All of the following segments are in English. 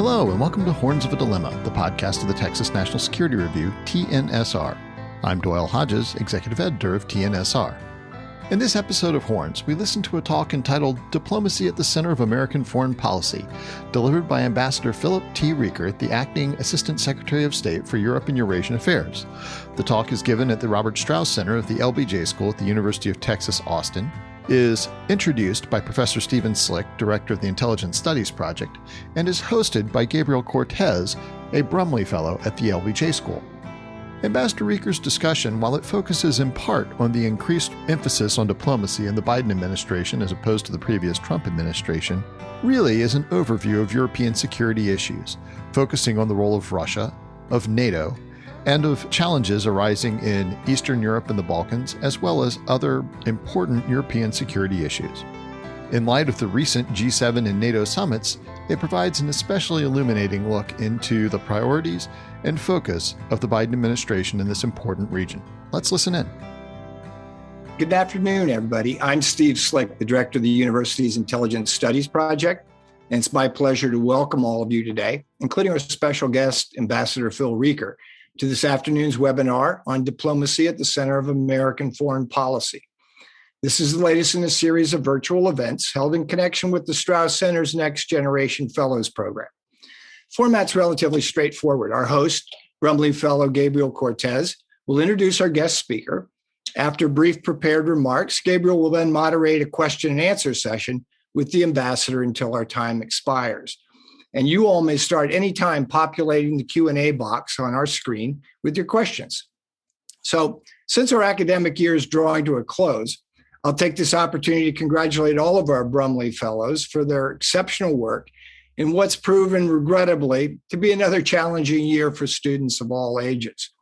Hello, and welcome to Horns of a Dilemma, the podcast of the Texas National Security Review, TNSR. I'm Doyle Hodges, Executive Editor of TNSR. In this episode of Horns, we listen to a talk entitled Diplomacy at the Center of American Foreign Policy, delivered by Ambassador Philip T. Reeker, the Acting Assistant Secretary of State for Europe and Eurasian Affairs. The talk is given at the Robert Strauss Center of the LBJ School at the University of Texas, Austin, is introduced by Professor Stephen Slick, Director of the Intelligence Studies Project, and is hosted by Gabriel Cortez, a Brumley Fellow at the LBJ School. Ambassador Reeker's discussion, while it focuses in part on the increased emphasis on diplomacy in the Biden administration as opposed to the previous Trump administration, really is an overview of European security issues, focusing on the role of Russia, of NATO, and of challenges arising in Eastern Europe and the Balkans, as well as other important European security issues. In light of the recent G7 and NATO summits, it provides an especially illuminating look into the priorities and focus of the Biden administration in this important region. Let's listen in. Good afternoon, everybody. I'm Steve Slick, the Director of the university's Intelligence Studies Project, and it's my pleasure to welcome all of you today, including our special guest, Ambassador Phil Reeker, to this afternoon's webinar on diplomacy at the center of American foreign policy. This is the latest in a series of virtual events held in connection with the Strauss Center's Next Generation Fellows Program. Format's relatively straightforward. Our host, Brumley Fellow Gabriel Cortez, will introduce our guest speaker. After brief prepared remarks, Gabriel will then moderate a question and answer session with the ambassador until our time expires. And you all may start anytime populating the Q&A box on our screen with your questions. So since our academic year is drawing to a close, I'll take this opportunity to congratulate all of our Brumley Fellows for their exceptional work in what's proven, regrettably, to be another challenging year for students of all ages.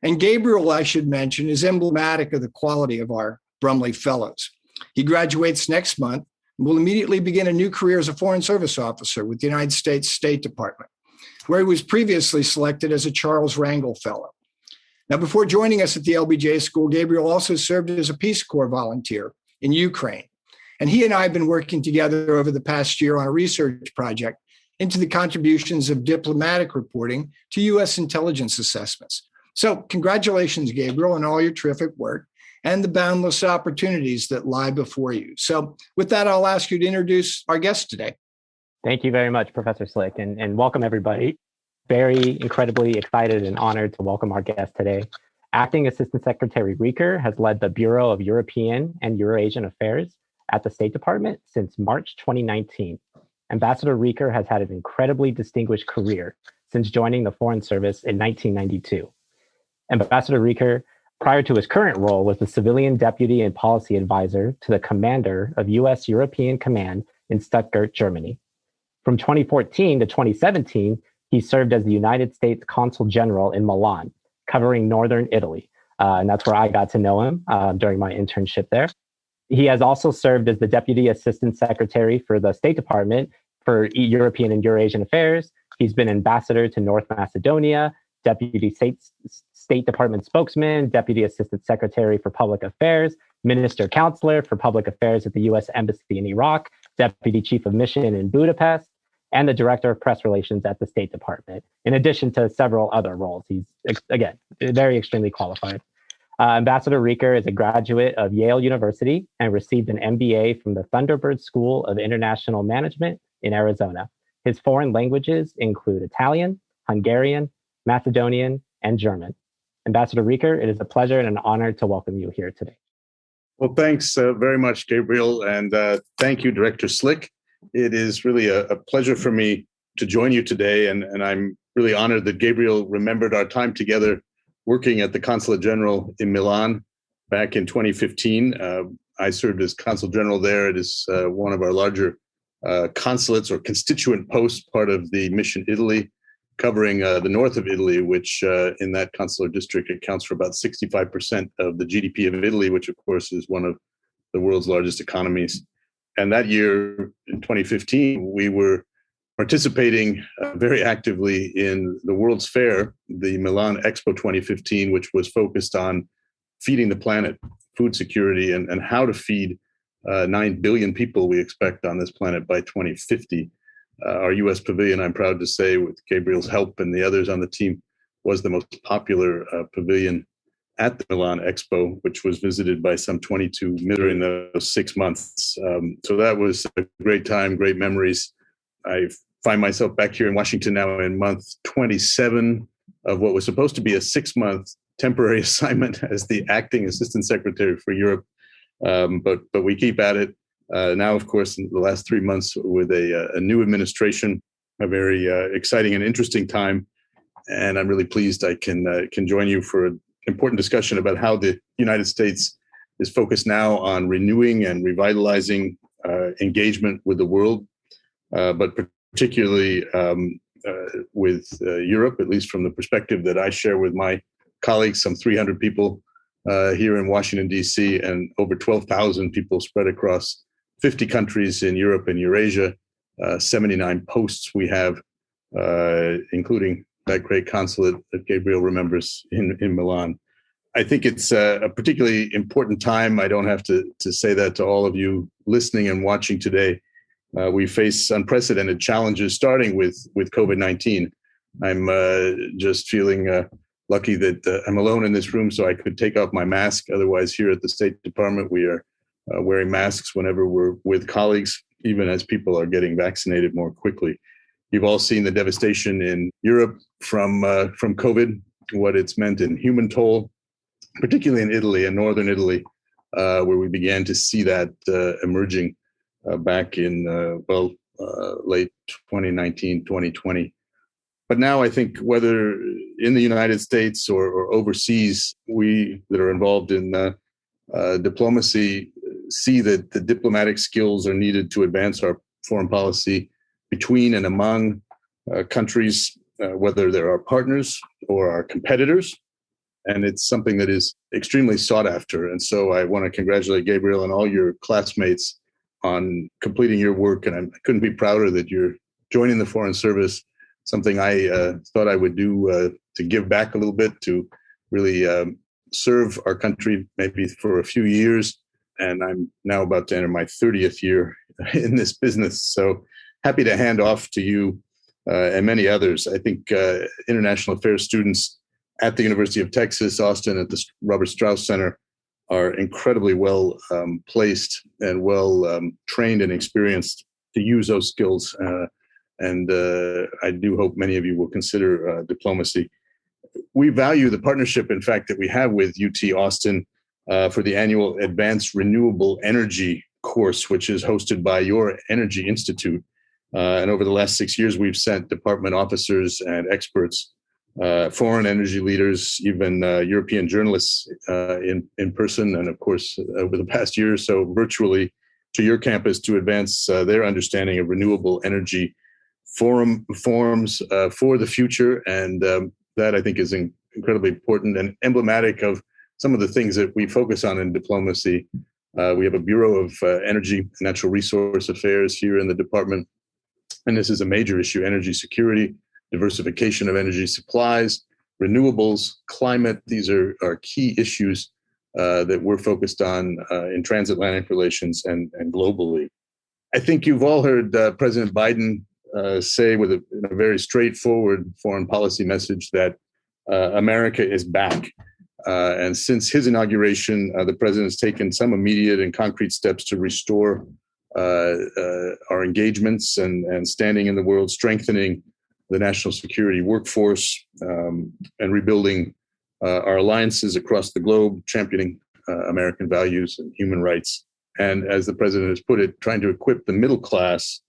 And Gabriel, I should mention, is emblematic of the quality of our Brumley Fellows. He graduates next month and will immediately begin a new career as a Foreign Service Officer with the United States State Department, where he was previously selected as a Charles Rangel Fellow. Now, before joining us at the LBJ School, Gabriel also served as a Peace Corps volunteer in Ukraine. And he and I have been working together over the past year on a research project into the contributions of diplomatic reporting to U.S. intelligence assessments. So congratulations, Gabriel, on all your terrific work and the boundless opportunities that lie before you. So with that, I'll ask you to introduce our guest today. Thank you very much, Professor Slick, and welcome everybody. Very incredibly excited and honored to welcome our guest today. Acting Assistant Secretary Reeker has led the Bureau of European and Eurasian Affairs at the State Department since March 2019. Ambassador Reeker has had an incredibly distinguished career since joining the Foreign Service in 1992. Ambassador Reeker, prior to his current role, was the Civilian Deputy and Policy Advisor to the Commander of U.S. European Command in Stuttgart, Germany. From 2014 to 2017, he served as the United States Consul General in Milan, covering northern Italy. And that's where I got to know him during my internship there. He has also served as the Deputy Assistant Secretary for the State Department for European and Eurasian Affairs. He's been ambassador to North Macedonia, Deputy State Department spokesman, Deputy Assistant Secretary for Public Affairs, Minister Counselor for Public Affairs at the U.S. Embassy in Iraq, Deputy Chief of Mission in Budapest, and the Director of Press Relations at the State Department, in addition to several other roles. He's, again, very extremely qualified. Ambassador Reeker is a graduate of Yale University and received an MBA from the Thunderbird School of International Management in Arizona. His foreign languages include Italian, Hungarian, Macedonian, and German. Ambassador Reeker, it is a pleasure and an honor to welcome you here today. Well, thanks very much, Gabriel, and thank you, Director Slick. It is really a pleasure for me to join you today, and I'm really honored that Gabriel remembered our time together working at the Consulate General in Milan back in 2015. I served as Consul General there. It is one of our larger consulates or constituent posts, part of the Mission Italy, covering the north of Italy, which in that consular district accounts for about 65% of the GDP of Italy, which of course is one of the world's largest economies. And that year, in 2015, we were participating very actively in the World's Fair, the Milan Expo 2015, which was focused on feeding the planet, food security, and how to feed 9 billion people we expect on this planet by 2050. Our U.S. pavilion, I'm proud to say, with Gabriel's help and the others on the team, was the most popular pavilion at the Milan Expo, which was visited by some 22 million during those 6 months. So that was a great time, great memories. I find myself back here in Washington now in month 27 of what was supposed to be a 6-month temporary assignment as the acting assistant secretary for Europe. But we keep at it. Now, of course, in the last 3 months with a new administration, a very exciting and interesting time. And I'm really pleased I can join you for an important discussion about how the United States is focused now on renewing and revitalizing engagement with the world, but particularly with Europe, at least from the perspective that I share with my colleagues, some 300 people here in Washington, D.C., and over 12,000 people spread across 50 countries in Europe and Eurasia, 79 posts we have, including that great consulate that Gabriel remembers in Milan. I think it's a particularly important time. I don't have to say that to all of you listening and watching today. We face unprecedented challenges, starting with COVID-19. I'm just feeling lucky that I'm alone in this room, so I could take off my mask. Otherwise, here at the State Department, we are wearing masks whenever we're with colleagues, even as people are getting vaccinated more quickly. You've all seen the devastation in Europe from COVID, what it's meant in human toll, particularly in Italy and northern Italy, where we began to see that emerging back in, late 2019, 2020. But now I think whether in the United States or overseas, we that are involved in diplomacy see that the diplomatic skills are needed to advance our foreign policy between and among countries, whether they're our partners or our competitors. And it's something that is extremely sought after. And so I want to congratulate Gabriel and all your classmates on completing your work. And I couldn't be prouder that you're joining the Foreign Service, something I thought I would do to give back a little bit, to really serve our country maybe for a few years. And I'm now about to enter my 30th year in this business. So happy to hand off to you and many others. I think international affairs students at the University of Texas, Austin, at the Robert Strauss Center are incredibly well placed and well trained and experienced to use those skills. And I do hope many of you will consider diplomacy. We value the partnership, in fact, that we have with UT Austin for the annual Advanced Renewable Energy course, which is hosted by your Energy Institute. And over the last 6 years, we've sent department officers and experts, foreign energy leaders, even European journalists in person, and of course, over the past year or so, virtually to your campus to advance their understanding of renewable energy forms for the future. And that, I think, is incredibly important and emblematic of some of the things that we focus on in diplomacy. We have a Bureau of Energy and Natural Resource Affairs here in the department, and this is a major issue: energy security, diversification of energy supplies, renewables, climate. These are key issues that we're focused on in transatlantic relations and globally. I think you've all heard President Biden say with a very straightforward foreign policy message that America is back. And since his inauguration, the president has taken some immediate and concrete steps to restore our engagements and standing in the world, strengthening the national security workforce, and rebuilding our alliances across the globe, championing American values and human rights. And as the president has put it, trying to equip the middle class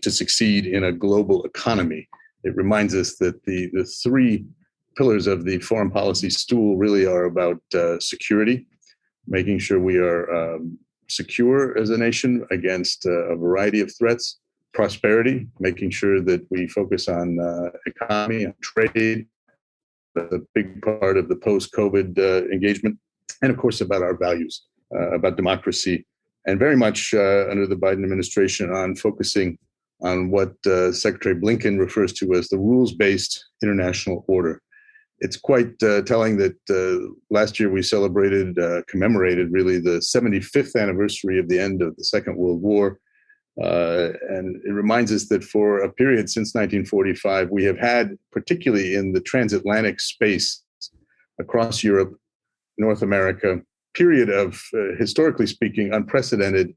to succeed in a global economy. It reminds us that the three pillars of the foreign policy stool really are about security, making sure we are secure as a nation against a variety of threats; prosperity, making sure that we focus on economy and trade, a big part of the post-COVID engagement; and of course about our values, about democracy, and very much under the Biden administration on focusing on what Secretary Blinken refers to as the rules-based international order. It's quite telling that last year we commemorated really the 75th anniversary of the end of the Second World War. And it reminds us that for a period since 1945, we have had, particularly in the transatlantic space across Europe, North America, period of, historically speaking, unprecedented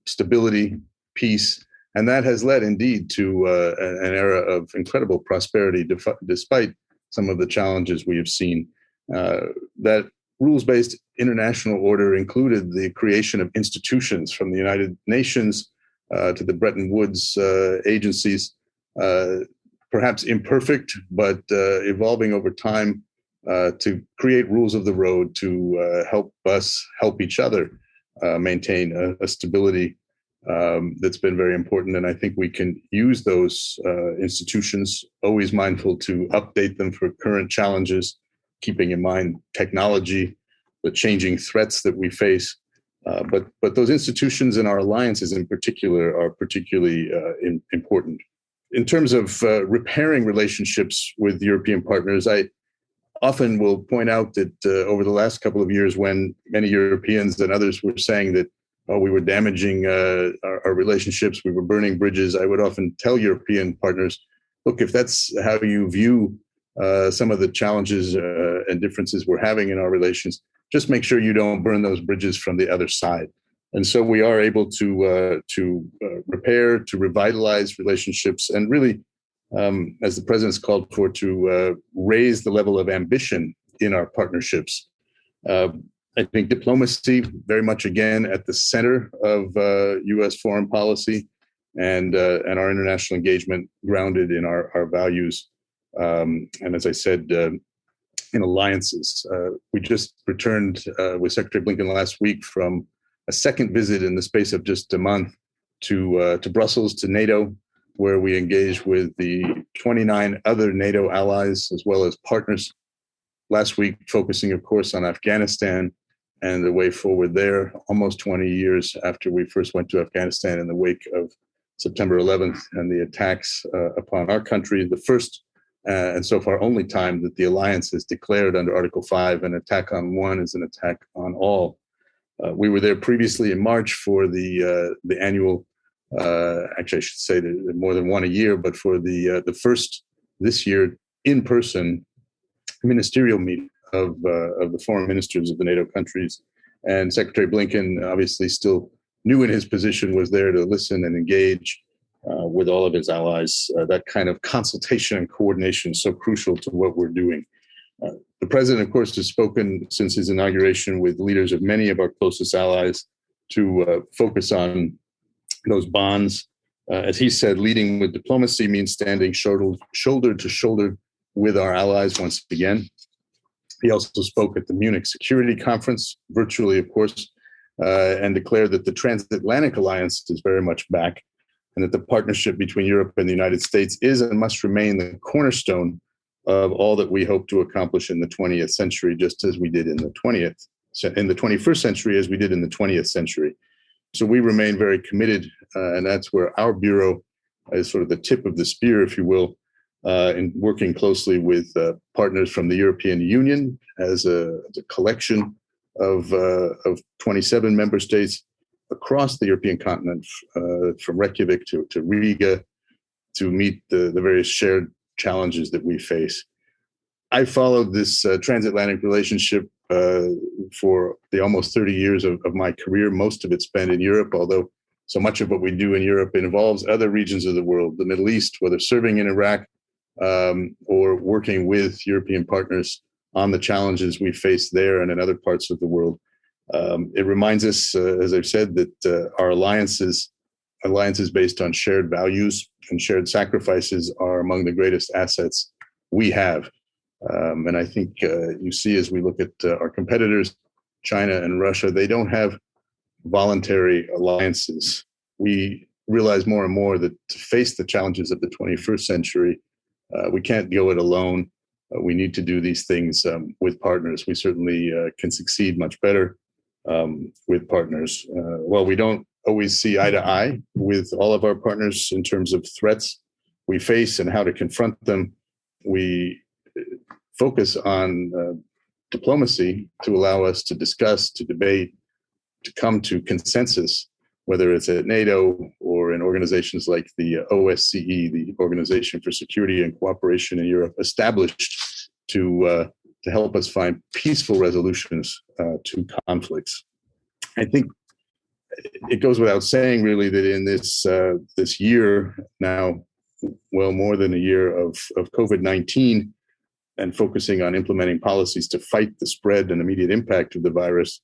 stability, peace, and that has led indeed to an era of incredible prosperity, despite some of the challenges we have seen. That rules-based international order included the creation of institutions from the United Nations to the Bretton Woods agencies, perhaps imperfect, but evolving over time to create rules of the road to help us help each other maintain a stability that's been very important. And I think we can use those institutions, always mindful to update them for current challenges, keeping in mind technology, the changing threats that we face. But those institutions and our alliances in particular are particularly important. In terms of repairing relationships with European partners, I often will point out that over the last couple of years, when many Europeans and others were saying that we were damaging our relationships, we were burning bridges, I would often tell European partners, look, if that's how you view some of the challenges and differences we're having in our relations, just make sure you don't burn those bridges from the other side. And so we are able to repair, to revitalize relationships, and really, as the president's called for, to raise the level of ambition in our partnerships. I think diplomacy very much again at the center of U.S. foreign policy, and our international engagement grounded in our values. And as I said, in alliances. We just returned with Secretary Blinken last week from a second visit in the space of just a month to Brussels, to NATO, where we engaged with the 29 other NATO allies as well as partners. Last week, focusing, of course, on Afghanistan and the way forward there, almost 20 years after we first went to Afghanistan in the wake of September 11th and the attacks upon our country, the first and so far only time that the alliance has declared under Article 5 an attack on one is an attack on all. We were there previously in March for the annual, actually I should say more than one a year, but for the first this year in-person ministerial meeting of the foreign ministers of the NATO countries. And Secretary Blinken, obviously still new in his position, was there to listen and engage with all of his allies. That kind of consultation and coordination is so crucial to what we're doing. The president, of course, has spoken since his inauguration with leaders of many of our closest allies to focus on those bonds. As he said, leading with diplomacy means standing shoulder to shoulder with our allies once again. He also spoke at the Munich Security Conference, virtually, of course, and declared that the transatlantic alliance is very much back, and that the partnership between Europe and the United States is and must remain the cornerstone of all that we hope to accomplish in the 20th century, just as we did in the 21st century, as we did in the 20th century. So we remain very committed, and that's where our bureau is sort of the tip of the spear, if you will, in working closely with partners from the European Union as a collection of 27 member states across the European continent, from Reykjavik to Riga, to meet the various shared challenges that we face. I followed this transatlantic relationship for the almost 30 years of my career, most of it spent in Europe, although so much of what we do in Europe involves other regions of the world, the Middle East, whether serving in Iraq or working with European partners on the challenges we face there and in other parts of the world. It reminds us, as I've said, that our alliances based on shared values and shared sacrifices are among the greatest assets we have. And I think you see, as we look at our competitors, China and Russia, they don't have voluntary alliances. We realize more and more that to face the challenges of the 21st century, we can't go it alone. We need to do these things with partners. We certainly can succeed much better with partners. While we don't always see eye to eye with all of our partners in terms of threats we face and how to confront them, we focus on diplomacy to allow us to discuss, to debate, to come to consensus, whether it's at NATO or in organizations like the OSCE, the Organization for Security and Cooperation in Europe, established to help us find peaceful resolutions to conflicts. I think it goes without saying, really, that in this year now, well, more than a year of COVID-19, and focusing on implementing policies to fight the spread and immediate impact of the virus,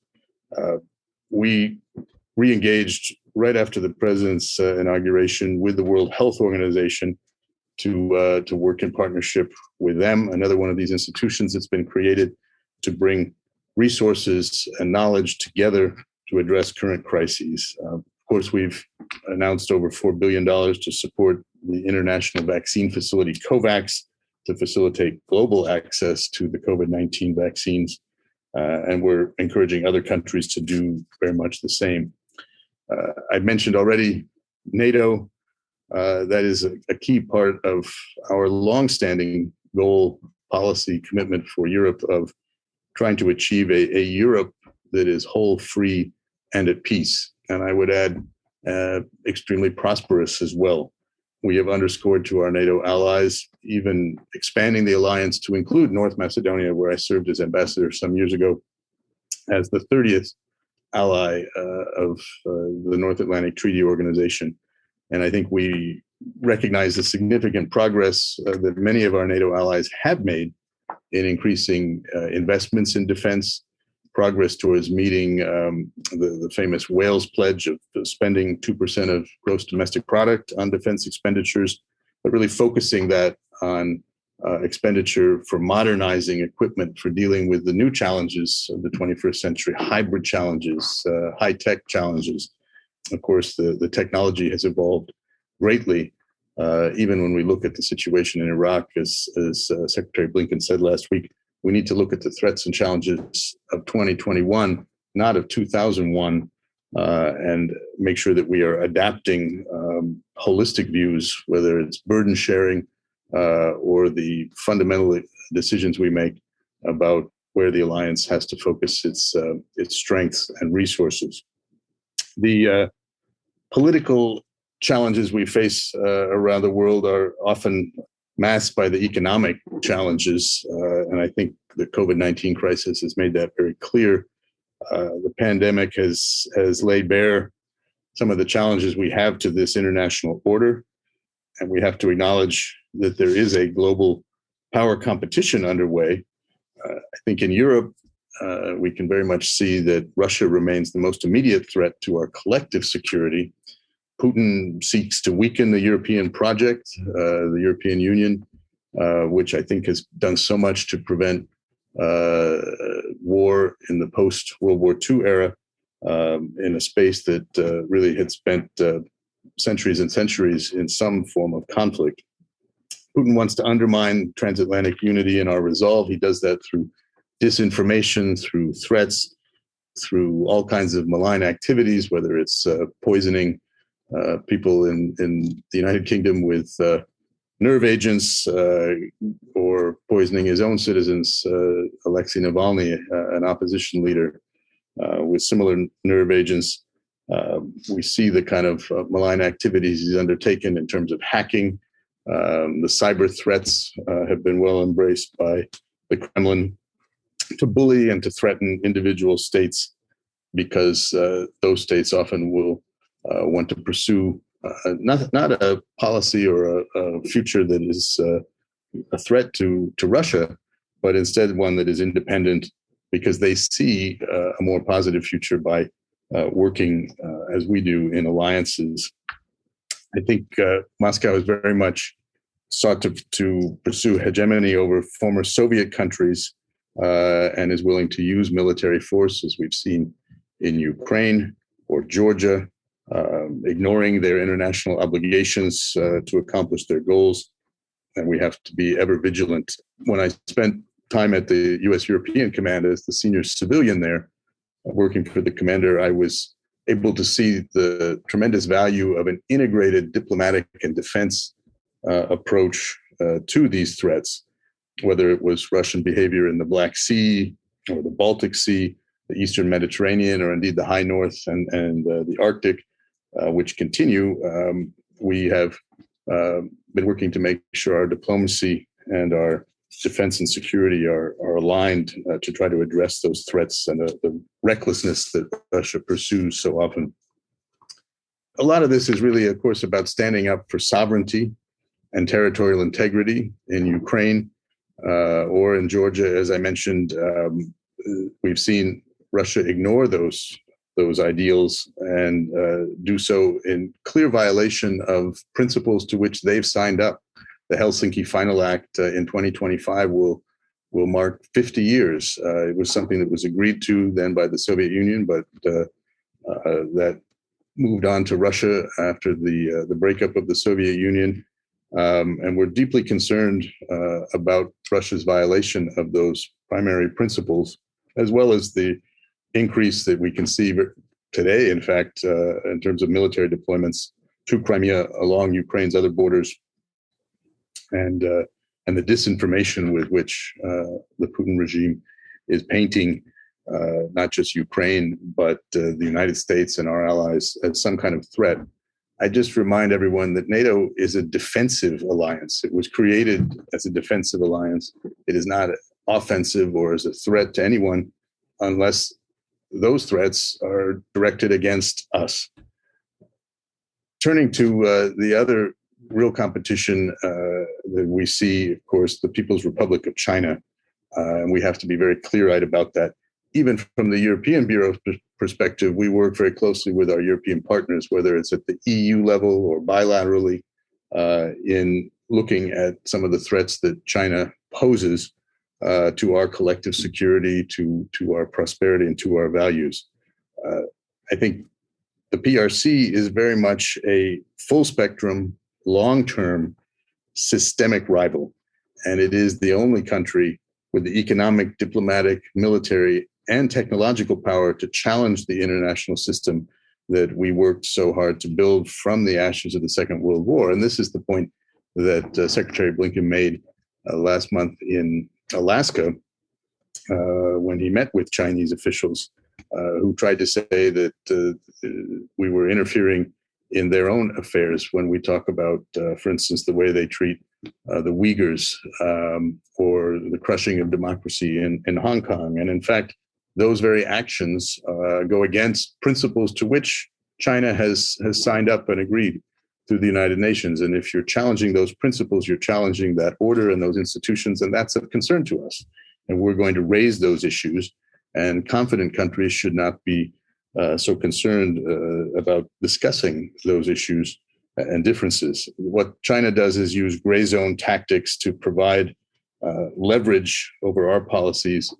we re-engaged right after the president's inauguration with the World Health Organization to work in partnership with them, another one of these institutions that's been created to bring resources and knowledge together to address current crises. Of course, we've announced over $4 billion to support the international vaccine facility COVAX to facilitate global access to the COVID-19 vaccines. And we're encouraging other countries to do very much the same. I mentioned already NATO. That is a key part of our longstanding goal, policy, commitment for Europe of trying to achieve a Europe that is whole, free, and at peace. And I would add extremely prosperous as well. We have underscored to our NATO allies, even expanding the alliance to include North Macedonia, where I served as ambassador some years ago, as the 30th ally of the North Atlantic Treaty Organization. And I think we recognize the significant progress that many of our NATO allies have made in increasing investments in defense, progress towards meeting the famous Wales pledge of spending 2% of gross domestic product on defense expenditures, but really focusing that on expenditure for modernizing equipment for dealing with the new challenges of the 21st century, hybrid challenges, high-tech challenges. Of course, the technology has evolved greatly. Even when we look at the situation in Iraq, as Secretary Blinken said last week, we need to look at the threats and challenges of 2021, not of 2001, and make sure that we are adapting holistic views, whether it's burden sharing or the fundamental decisions we make about where the alliance has to focus its strengths and resources. The political challenges we face around the world are often masked by the economic challenges. And I think the COVID-19 crisis has made that very clear. The pandemic has laid bare some of the challenges we have to this international order. And we have to acknowledge that there is a global power competition underway. I think in Europe, we can very much see that Russia remains the most immediate threat to our collective security. Putin seeks to weaken the European project, the European Union, which I think has done so much to prevent war in the post-World War II era in a space that really had spent centuries and centuries in some form of conflict. Putin wants to undermine transatlantic unity and our resolve. He does that through disinformation, through threats, through all kinds of malign activities, whether it's poisoning people in the United Kingdom with nerve agents or poisoning his own citizens, Alexei Navalny, an opposition leader, with similar nerve agents. We see the kind of malign activities he's undertaken in terms of hacking. The cyber threats have been well embraced by the Kremlin to bully and to threaten individual states, because those states often will want to pursue not a policy or a future that is a threat to Russia, but instead one that is independent, because they see a more positive future by working as we do in alliances. I think Moscow has very much sought to pursue hegemony over former Soviet countries and is willing to use military force, as we've seen in Ukraine or Georgia, ignoring their international obligations to accomplish their goals. And we have to be ever vigilant. When I spent time at the U.S. European Command as the senior civilian there, working for the commander, I was able to see the tremendous value of an integrated diplomatic and defense approach to these threats, whether it was Russian behavior in the Black Sea or the Baltic Sea, the Eastern Mediterranean, or indeed the High North and the Arctic. which continue, we have been working to make sure our diplomacy and our defense and security are aligned to try to address those threats and the recklessness that Russia pursues so often. A lot of this is really, of course, about standing up for sovereignty and territorial integrity in Ukraine or in Georgia. As I mentioned, we've seen Russia ignore those ideals and do so in clear violation of principles to which they've signed up. The Helsinki Final Act in 2025 will mark 50 years. It was something that was agreed to then by the Soviet Union, but that moved on to Russia after the breakup of the Soviet Union. And we're deeply concerned about Russia's violation of those primary principles, as well as the increase that we can see today, in fact, in terms of military deployments to Crimea along Ukraine's other borders, and the disinformation with which the Putin regime is painting not just Ukraine, but the United States and our allies as some kind of threat. I just remind everyone that NATO is a defensive alliance. It was created as a defensive alliance. It is not offensive or as a threat to anyone unless those threats are directed against us. Turning to the other real competition that we see, of course, the People's Republic of China. And we have to be very clear-eyed about that. Even from the European Bureau's perspective, we work very closely with our European partners, whether it's at the EU level or bilaterally, in looking at some of the threats that China poses to our collective security, to our prosperity, and to our values. I think the PRC is very much a full-spectrum, long-term, systemic rival, and it is the only country with the economic, diplomatic, military, and technological power to challenge the international system that we worked so hard to build from the ashes of the Second World War. And this is the point that Secretary Blinken made last month in Alaska when he met with Chinese officials who tried to say that we were interfering in their own affairs when we talk about, for instance, the way they treat the Uyghurs or the crushing of democracy in Hong Kong. And in fact, those very actions go against principles to which China has signed up and agreed through the United Nations. And if you're challenging those principles, you're challenging that order and those institutions, and that's of concern to us. And we're going to raise those issues. And confident countries should not be so concerned about discussing those issues and differences. What China does is use gray zone tactics to provide leverage over our policies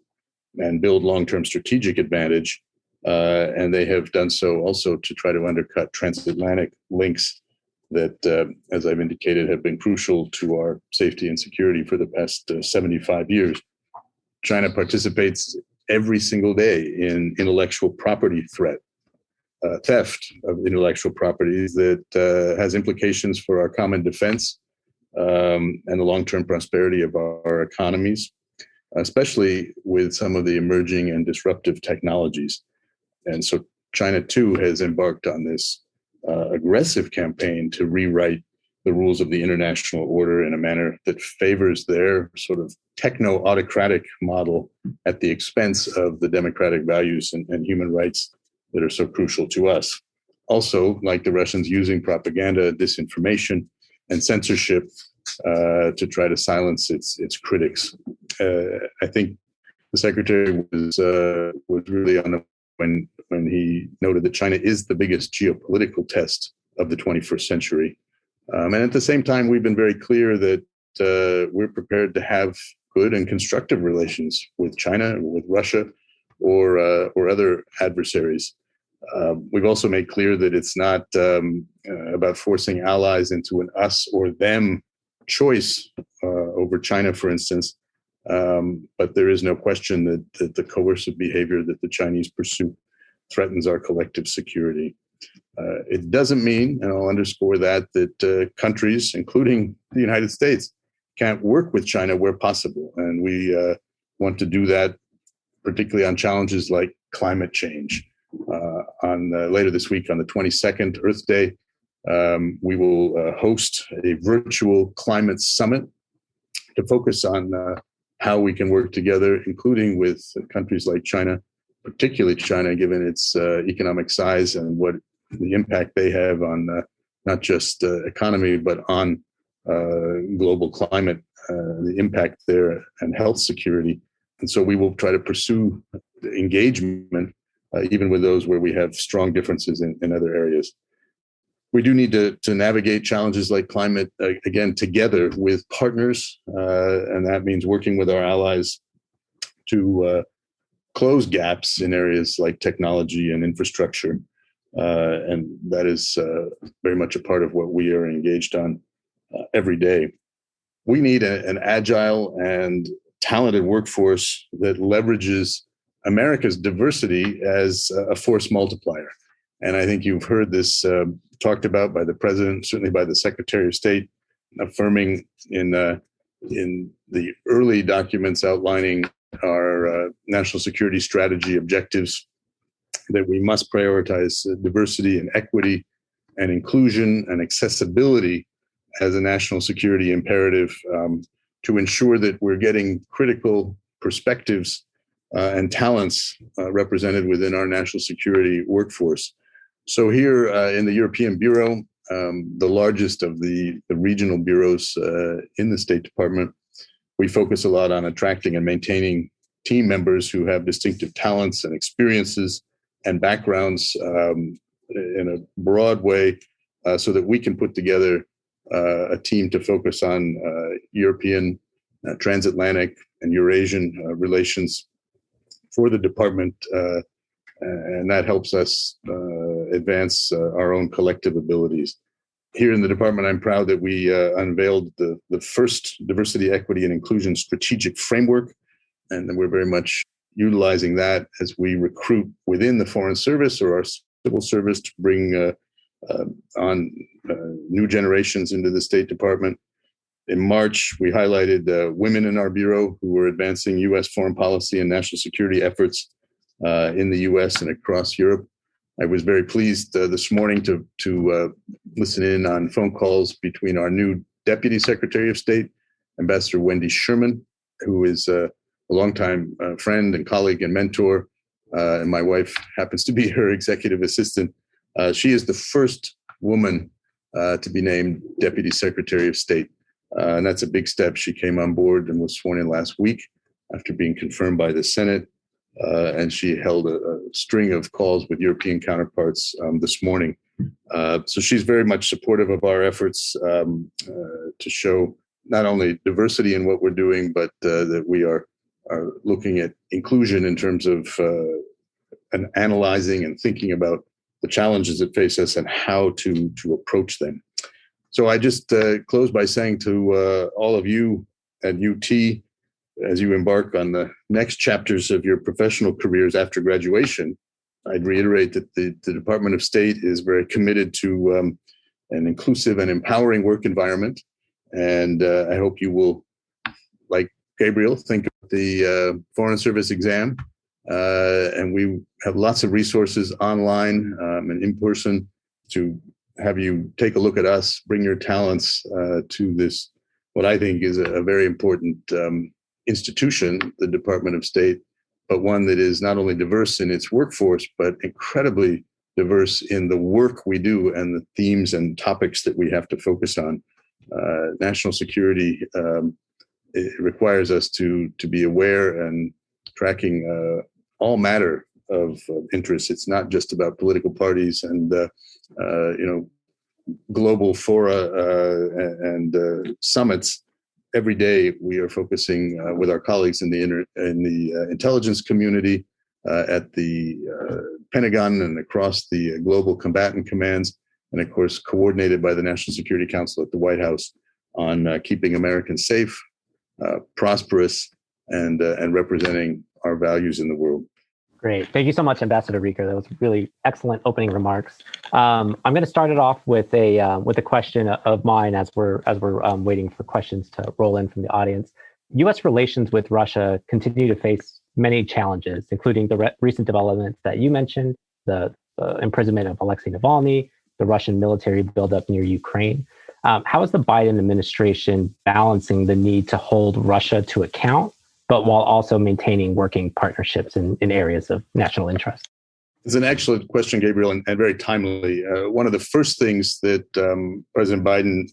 and build long-term strategic advantage. And they have done so also to try to undercut transatlantic links that, as I've indicated, have been crucial to our safety and security for the past 75 years. China participates every single day in intellectual property theft of intellectual properties that has implications for our common defense and the long-term prosperity of our economies, especially with some of the emerging and disruptive technologies. And so China, too, has embarked on this aggressive campaign to rewrite the rules of the international order in a manner that favors their sort of techno-autocratic model at the expense of the democratic values and human rights that are so crucial to us. Also, like the Russians, using propaganda, disinformation, and censorship to try to silence its critics. I think the secretary was really on the when he noted that China is the biggest geopolitical test of the 21st century. And at the same time, we've been very clear that we're prepared to have good and constructive relations with China, with Russia, or other adversaries. We've also made clear that it's not about forcing allies into an us or them choice over China, for instance. But there is no question that the coercive behavior that the Chinese pursue threatens our collective security. It doesn't mean, and I'll underscore that countries, including the United States, can't work with China where possible. And we want to do that, particularly on challenges like climate change. on later this week on the 22nd, Earth Day. We will host a virtual climate summit to focus on how we can work together, including with countries like China, particularly China, given its economic size and what the impact they have on not just economy, but on global climate, the impact there and health security. And so we will try to pursue engagement, even with those where we have strong differences in other areas. We do need to navigate challenges like climate, again, together with partners. And that means working with our allies to close gaps in areas like technology and infrastructure. And that is very much a part of what we are engaged on every day. We need an agile and talented workforce that leverages America's diversity as a force multiplier. And I think you've heard this talked about by the president, certainly by the Secretary of State, affirming in the early documents outlining our national security strategy objectives that we must prioritize diversity and equity and inclusion and accessibility as a national security imperative to ensure that we're getting critical perspectives and talents represented within our national security workforce. So here in the European Bureau, the largest of the regional bureaus in the State Department, we focus a lot on attracting and maintaining team members who have distinctive talents and experiences and backgrounds in a broad way so that we can put together a team to focus on European, transatlantic, and Eurasian relations for the department. And that helps us advance our own collective abilities. Here in the department, I'm proud that we unveiled the first diversity, equity, and inclusion strategic framework. And we're very much utilizing that as we recruit within the Foreign Service or our civil service to bring on new generations into the State Department. In March, we highlighted women in our bureau who were advancing U.S. foreign policy and national security efforts in the U.S. and across Europe. I was very pleased this morning to listen in on phone calls between our new Deputy Secretary of State, Ambassador Wendy Sherman, who is a longtime friend and colleague and mentor, and my wife happens to be her executive assistant. She is the first woman to be named Deputy Secretary of State, and that's a big step. She came on board and was sworn in last week after being confirmed by the Senate. And she held a string of calls with European counterparts this morning. So she's very much supportive of our efforts to show not only diversity in what we're doing, but that we are looking at inclusion in terms of analyzing and thinking about the challenges that face us and how to approach them. So I just close by saying to all of you at UT, as you embark on the next chapters of your professional careers after graduation, I'd reiterate that the Department of State is very committed to an inclusive and empowering work environment. And I hope you will, like Gabriel, think of the Foreign Service exam. And we have lots of resources online and in person to have you take a look at us, bring your talents to this, what I think is a very important institution, the Department of State, but one that is not only diverse in its workforce, but incredibly diverse in the work we do and the themes and topics that we have to focus on. National security it requires us to be aware and tracking all matter of interest. It's not just about political parties and global fora and summits. Every day, we are focusing with our colleagues in the intelligence community, at the Pentagon and across the global combatant commands, and of course, coordinated by the National Security Council at the White House on keeping Americans safe, prosperous, and representing our values in the world. Great. Thank you so much, Ambassador Reeker. That was really excellent opening remarks. I'm going to start it off with a question of mine as we're waiting for questions to roll in from the audience. U.S. relations with Russia continue to face many challenges, including the recent developments that you mentioned, the imprisonment of Alexei Navalny, the Russian military buildup near Ukraine. How is the Biden administration balancing the need to hold Russia to account, but while also maintaining working partnerships in areas of national interest? It's an excellent question, Gabriel, and very timely. One of the first things that President Biden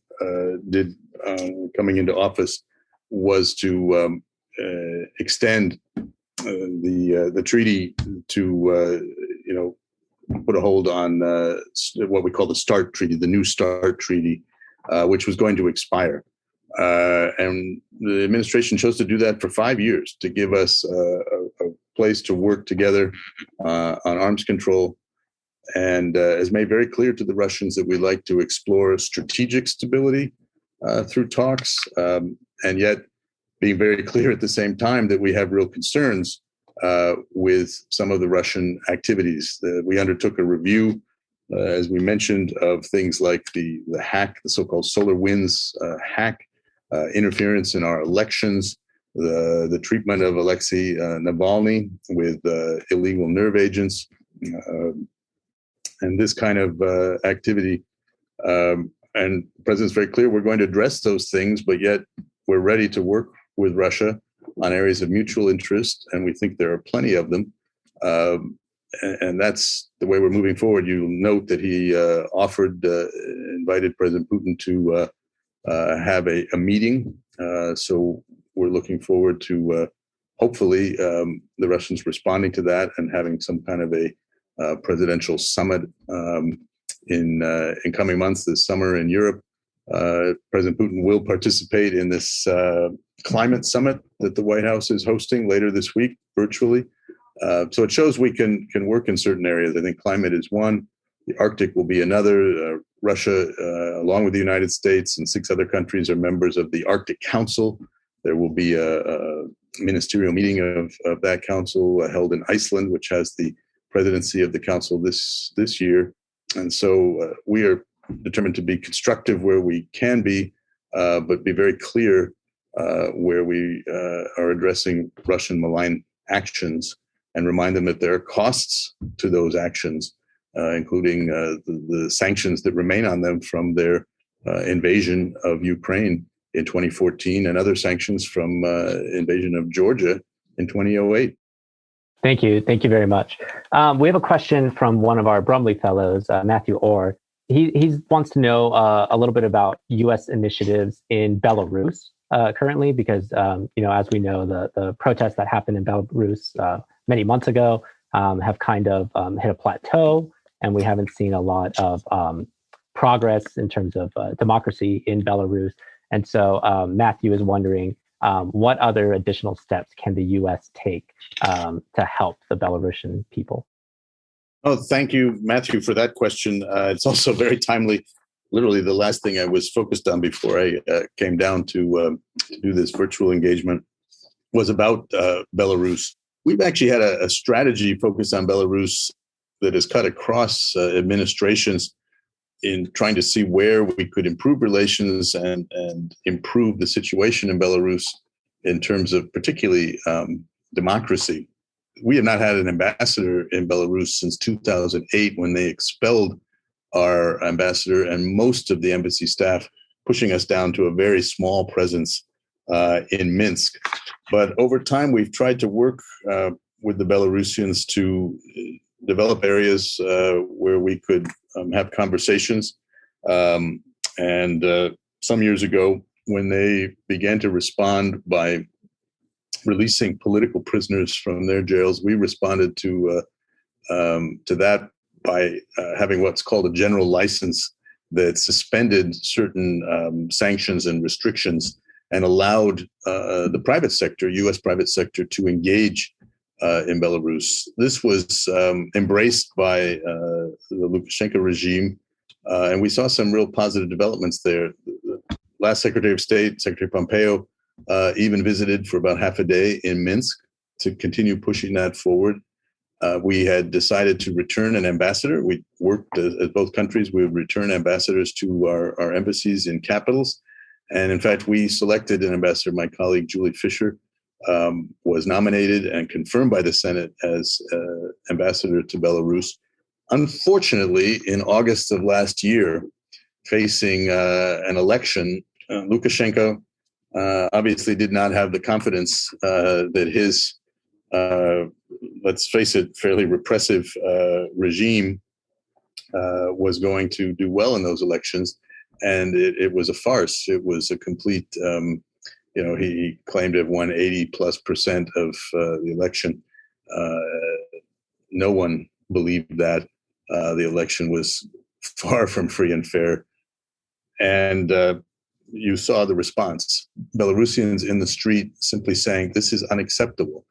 did coming into office was to extend the treaty to put a hold on what we call the START Treaty, the New START Treaty, which was going to expire. And the administration chose to do that for 5 years to give us a place to work together on arms control, and has made very clear to the Russians that we like to explore strategic stability through talks, and yet being very clear at the same time that we have real concerns with some of the Russian activities. We undertook a review, as we mentioned, of things like the hack, the so-called SolarWinds hack, interference in our elections, the treatment of Alexei Navalny with illegal nerve agents, and this kind of activity. And the president's very clear, we're going to address those things, but yet we're ready to work with Russia on areas of mutual interest, and we think there are plenty of them. And that's the way we're moving forward. You'll note that he invited President Putin to have a meeting. So we're looking forward to hopefully the Russians responding to that and having some kind of a presidential summit in coming months this summer in Europe. President Putin will participate in this climate summit that the White House is hosting later this week virtually. So it shows we can work in certain areas. I think climate is one. The Arctic will be another. Russia, along with the United States and 6 other countries, are members of the Arctic Council. There will be a ministerial meeting of that council held in Iceland, which has the presidency of the council this year. And so we are determined to be constructive where we can be, but be very clear where we are addressing Russian malign actions, and remind them that there are costs to those actions, including the sanctions that remain on them from their invasion of Ukraine in 2014 and other sanctions from invasion of Georgia in 2008. Thank you. Thank you very much. We have a question from one of our Brumley Fellows, Matthew Orr. He wants to know a little bit about U.S. initiatives in Belarus currently, because, as we know, the protests that happened in Belarus many months ago have kind of hit a plateau, and we haven't seen a lot of progress in terms of democracy in Belarus. And so Matthew is wondering, what other additional steps can the U.S. take to help the Belarusian people? Oh, thank you, Matthew, for that question. It's also very timely. Literally the last thing I was focused on before I came down to do this virtual engagement was about Belarus. We've actually had a strategy focused on Belarus that has cut across administrations in trying to see where we could improve relations and improve the situation in Belarus in terms of particularly democracy. We have not had an ambassador in Belarus since 2008, when they expelled our ambassador and most of the embassy staff, pushing us down to a very small presence in Minsk. But over time, we've tried to work with the Belarusians to develop areas where we could have conversations. And some years ago, when they began to respond by releasing political prisoners from their jails, we responded to that by having what's called a general license that suspended certain sanctions and restrictions and allowed the private sector, U.S. private sector, to engage in Belarus. This was embraced by the Lukashenko regime, and we saw some real positive developments there. The last Secretary of State, Secretary Pompeo, even visited for about half a day in Minsk to continue pushing that forward. We had decided to return an ambassador. We worked as both countries. We would return ambassadors to our embassies in capitals. And in fact, we selected an ambassador. My colleague, Julie Fisher, was nominated and confirmed by the Senate as ambassador to Belarus. Unfortunately, in August of last year, facing an election, Lukashenko obviously did not have the confidence that his, let's face it, fairly repressive regime was going to do well in those elections. And it was a farce. It was a complete, he claimed to have won 80+% of the election. No one believed that. The election was far from free and fair. And you saw the response. Belarusians in the street simply saying, this is unacceptable.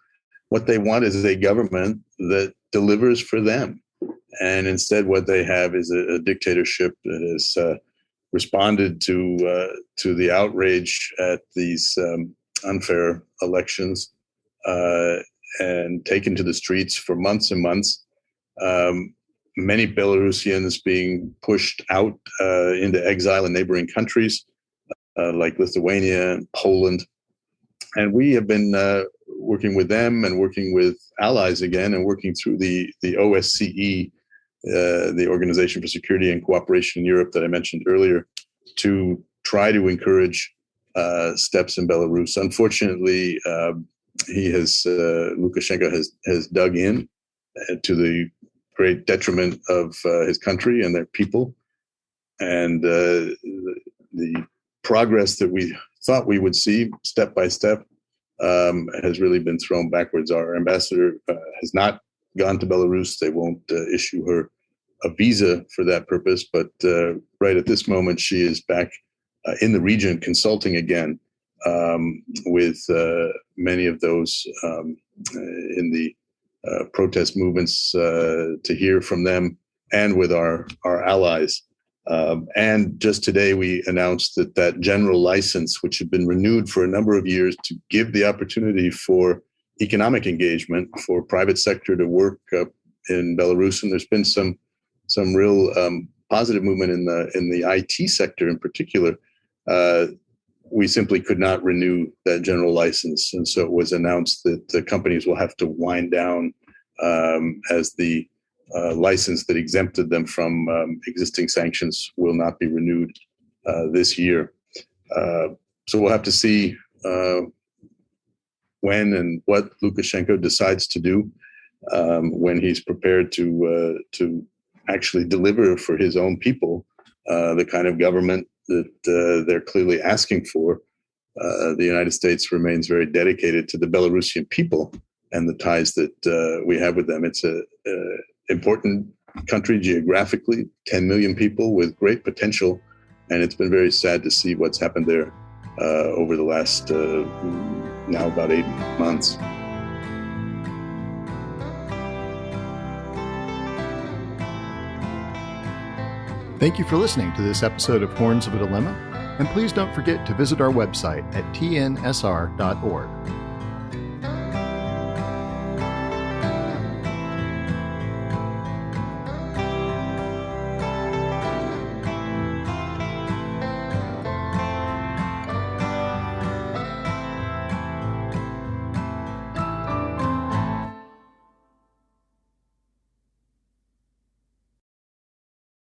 What they want is a government that delivers for them. And instead, what they have is a dictatorship that has responded to the outrage at these unfair elections and taken to the streets for months and months. Many Belarusians being pushed out into exile in neighboring countries like Lithuania and Poland. And we have been working with them and working with allies again and working through the OSCE, the Organization for Security and Cooperation in Europe that I mentioned earlier, to try to encourage steps in Belarus. Unfortunately, Lukashenko has dug in to the great detriment of his country and their people. And the progress that we thought we would see step by step has really been thrown backwards. Our ambassador has not gone to Belarus. They won't issue her a visa for that purpose. But right at this moment, she is back in the region consulting again with many of those in the protest movements to hear from them and with our allies. And just today, we announced that general license, which had been renewed for a number of years to give the opportunity for economic engagement for private sector to work in Belarus. And there's been some real positive movement in the IT sector in particular. We simply could not renew that general license. And so it was announced that the companies will have to wind down as the license that exempted them from existing sanctions will not be renewed this year. So we'll have to see when and what Lukashenko decides to do when he's prepared to actually deliver for his own people the kind of government that they're clearly asking for. The United States remains very dedicated to the Belarusian people and the ties that we have with them. It's an important country geographically, 10 million people with great potential, and it's been very sad to see what's happened there over the last now about 8 months. Thank you for listening to this episode of Horns of a Dilemma, and please don't forget to visit our website at tnsr.org.